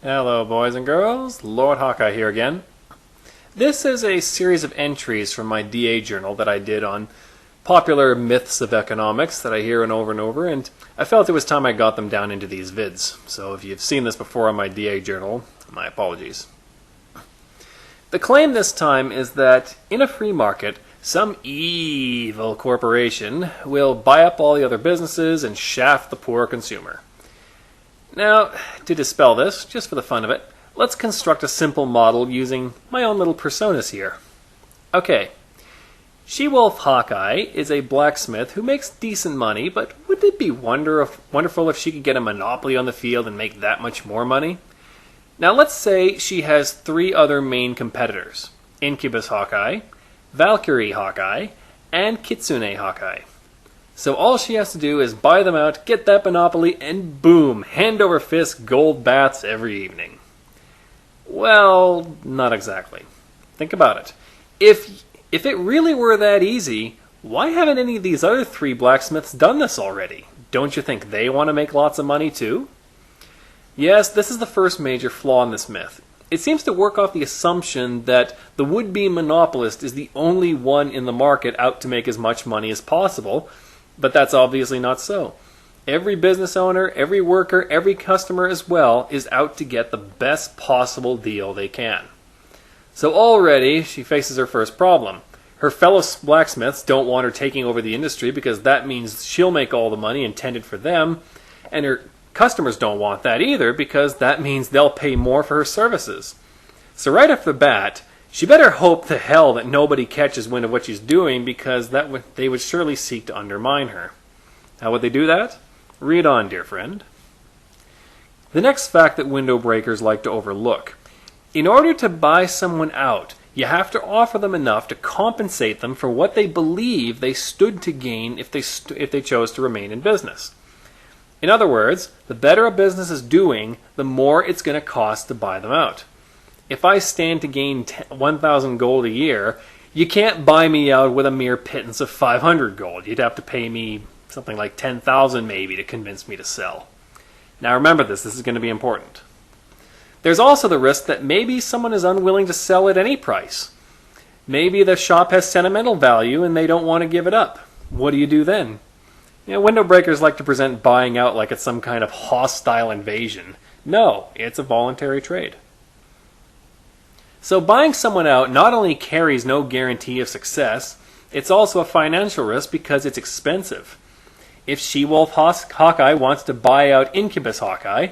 Hello, boys and girls. Lord Hawkeye here again. This is a series of entries from my DA journal that I did on popular myths of economics that I hear over and over, and I felt it was time I got them down into these vids. So if you've seen this before on my DA journal, my apologies. The claim this time is that in a free market, some evil corporation will buy up all the other businesses and shaft the poor consumer. Now, to dispel this, just for the fun of it, let's construct a simple model using my own little personas here. Okay, She-Wolf Hawkeye is a blacksmith who makes decent money, but would it be wonderful if she could get a monopoly on the field and make that much more money? Now let's say she has three other main competitors: Incubus Hawkeye, Valkyrie Hawkeye, and Kitsune Hawkeye. So all she has to do is buy them out, get that monopoly, and boom, hand over fist gold baths every evening. Well, not exactly. Think about it. If it really were that easy, why haven't any of these other three blacksmiths done this already? Don't you think they want to make lots of money too? Yes, this is the first major flaw in this myth. It seems to work off the assumption that the would-be monopolist is the only one in the market out to make as much money as possible, but that's obviously not so. Every business owner, every worker, every customer as well is out to get the best possible deal they can. So already she faces her first problem. Her fellow blacksmiths don't want her taking over the industry because that means she'll make all the money intended for them, and her customers don't want that either because that means they'll pay more for her services. So right off the bat, she better hope to hell that nobody catches wind of what she's doing, because they would surely seek to undermine her. How would they do that? Read on, dear friend. The next fact that window breakers like to overlook: in order to buy someone out, you have to offer them enough to compensate them for what they believe they stood to gain if they chose to remain in business. In other words, the better a business is doing, the more it's going to cost to buy them out. If I stand to gain 1,000 gold a year, you can't buy me out with a mere pittance of 500 gold. You'd have to pay me something like 10,000 maybe to convince me to sell. Now remember this is going to be important. There's also the risk that maybe someone is unwilling to sell at any price. Maybe the shop has sentimental value and they don't want to give it up. What do you do then? Window breakers like to present buying out like it's some kind of hostile invasion. No, it's a voluntary trade. So buying someone out not only carries no guarantee of success, it's also a financial risk because it's expensive. If She-Wolf Hawkeye wants to buy out Incubus Hawkeye,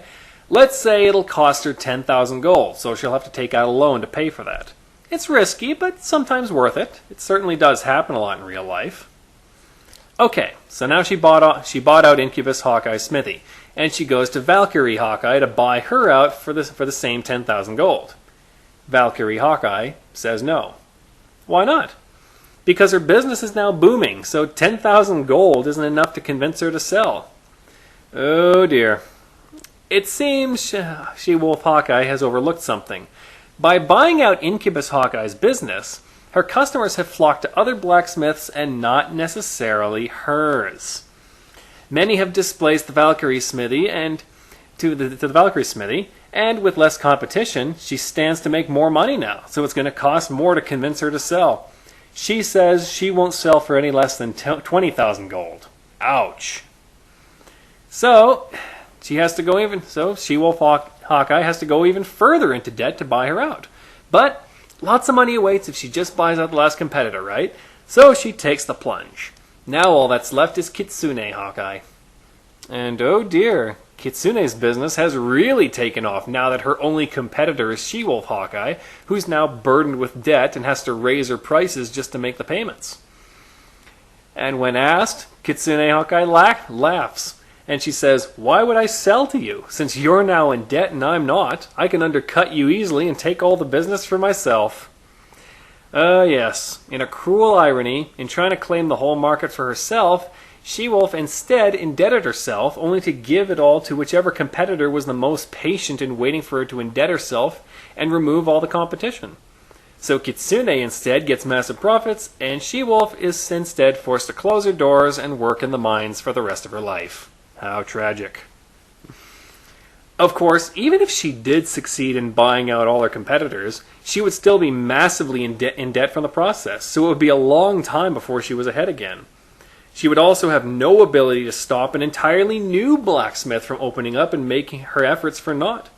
let's say it'll cost her 10,000 gold, so she'll have to take out a loan to pay for that. It's risky, but sometimes worth it. It certainly does happen a lot in real life. Okay, so now she bought out Incubus Hawkeye's smithy, and she goes to Valkyrie Hawkeye to buy her out for the same 10,000 gold. Valkyrie Hawkeye says no. Why not? Because her business is now booming, so 10,000 gold isn't enough to convince her to sell. Oh dear. It seems She-Wolf Hawkeye has overlooked something. By buying out Incubus Hawkeye's business, her customers have flocked to other blacksmiths and not necessarily hers. Many have displaced the Valkyrie smithy and with less competition, she stands to make more money now, so it's going to cost more to convince her to sell. She says she won't sell for any less than 20,000 gold. Ouch. So She-Wolf Hawkeye has to go even further into debt to buy her out. But lots of money awaits if she just buys out the last competitor, right? So she takes the plunge. Now all that's left is Kitsune Hawkeye. And oh dear, Kitsune's business has really taken off now that her only competitor is She-Wolf Hawkeye, who's now burdened with debt and has to raise her prices just to make the payments. And when asked, Kitsune Hawkeye laughs, and she says, "Why would I sell to you? Since you're now in debt and I'm not, I can undercut you easily and take all the business for myself." Yes, in a cruel irony, in trying to claim the whole market for herself, She-Wolf instead indebted herself, only to give it all to whichever competitor was the most patient in waiting for her to indebt herself and remove all the competition. So Kitsune instead gets massive profits, and She-Wolf is instead forced to close her doors and work in the mines for the rest of her life. How tragic. Of course, even if she did succeed in buying out all her competitors, she would still be massively in debt from the process, so it would be a long time before she was ahead again. She would also have no ability to stop an entirely new blacksmith from opening up and making her efforts for naught.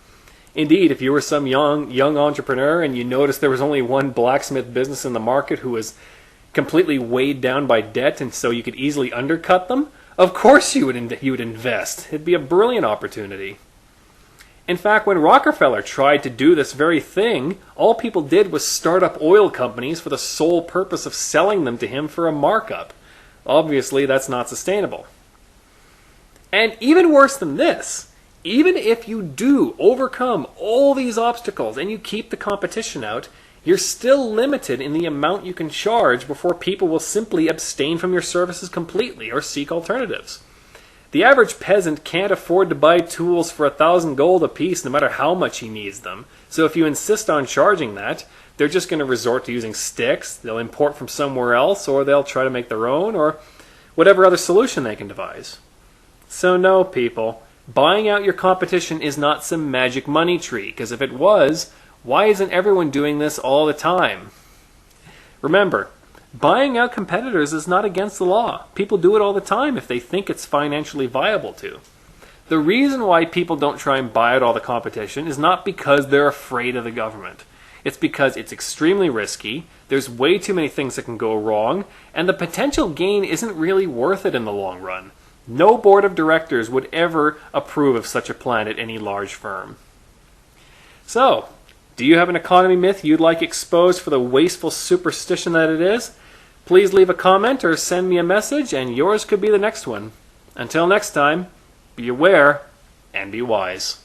Indeed, if you were some young entrepreneur and you noticed there was only one blacksmith business in the market who was completely weighed down by debt and so you could easily undercut them, of course you would invest. It'd be a brilliant opportunity. In fact, when Rockefeller tried to do this very thing, all people did was start up oil companies for the sole purpose of selling them to him for a markup. Obviously, that's not sustainable. And even worse than this, even if you do overcome all these obstacles and you keep the competition out, you're still limited in the amount you can charge before people will simply abstain from your services completely or seek alternatives. The average peasant can't afford to buy tools for 1,000 gold apiece no matter how much he needs them. So if you insist on charging that, they're just going to resort to using sticks, they'll import from somewhere else, or they'll try to make their own, or whatever other solution they can devise. So no, people, buying out your competition is not some magic money tree, because if it was, why isn't everyone doing this all the time? Remember, buying out competitors is not against the law. People do it all the time if they think it's financially viable to. The reason why people don't try and buy out all the competition is not because they're afraid of the government. It's because it's extremely risky, there's way too many things that can go wrong, and the potential gain isn't really worth it in the long run. No board of directors would ever approve of such a plan at any large firm. So, do you have an economy myth you'd like exposed for the wasteful superstition that it is? Please leave a comment or send me a message, and yours could be the next one. Until next time, be aware and be wise.